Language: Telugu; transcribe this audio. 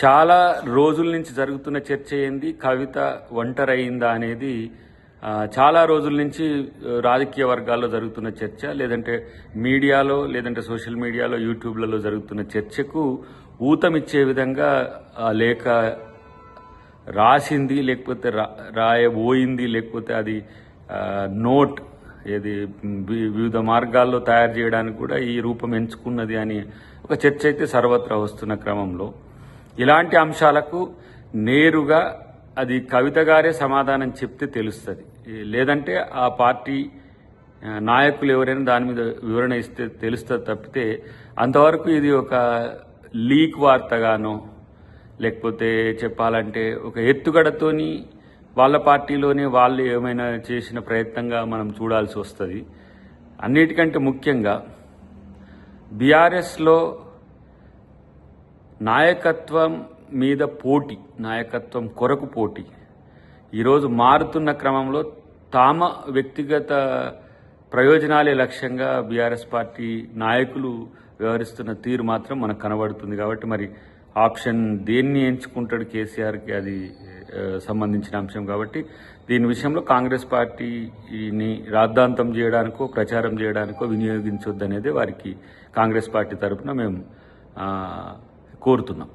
చాలా రోజుల నుంచి జరుగుతున్న చర్చ ఏంది, కవిత ఒంటరైందా అనేది చాలా రోజుల నుంచి రాజకీయ వర్గాల్లో జరుగుతున్న చర్చ, లేదంటే మీడియాలో, లేదంటే సోషల్ మీడియాలో, యూట్యూబ్లలో జరుగుతున్న చర్చకు ఊతమిచ్చే విధంగా లేఖ రాసింది, లేకపోతే రాయబోయింది, లేకపోతే అది నోట్ ఏది వివిధ మార్గాల్లో తయారు చేయడానికి కూడా ఈ రూపం ఎంచుకున్నది అని ఒక చర్చ అయితే సర్వత్రా వస్తున్న క్రమంలో ఇలాంటి అంశాలకు నేరుగా అది కవిత గారే సమాధానం చెప్తే తెలుస్తుంది, లేదంటే ఆ పార్టీ నాయకులు ఎవరైనా దాని మీద వివరణ ఇస్తే తెలుస్తుంది తప్పితే అంతవరకు ఇది ఒక లీక్ వార్తగానో లేకపోతే చెప్పాలంటే ఒక ఎత్తుగడతోని వాళ్ళ పార్టీలోనే వాళ్ళు ఏమైనా చేసిన ప్రయత్నంగా మనం చూడాల్సి వస్తుంది. అన్నిటికంటే ముఖ్యంగా బీఆర్ఎస్లో నాయకత్వం మీద పోటీ, నాయకత్వం కొరకు పోటీ ఈరోజు మారుతున్న క్రమంలో తామ వ్యక్తిగత ప్రయోజనాలే లక్ష్యంగా బీఆర్ఎస్ పార్టీ నాయకులు వ్యవహరిస్తున్న తీరు మాత్రం మనకు కనబడుతుంది. కాబట్టి మరి ఆప్షన్ దేన్ని ఎంచుకుంటాడు కేసీఆర్కి అది సంబంధించిన అంశం. కాబట్టి దీని విషయంలో కాంగ్రెస్ పార్టీని రాద్ధాంతం చేయడానికో ప్రచారం చేయడానికో వినియోగించొద్దనేదే వారికి కాంగ్రెస్ పార్టీ తరఫున మేము కోరుతున్నాం.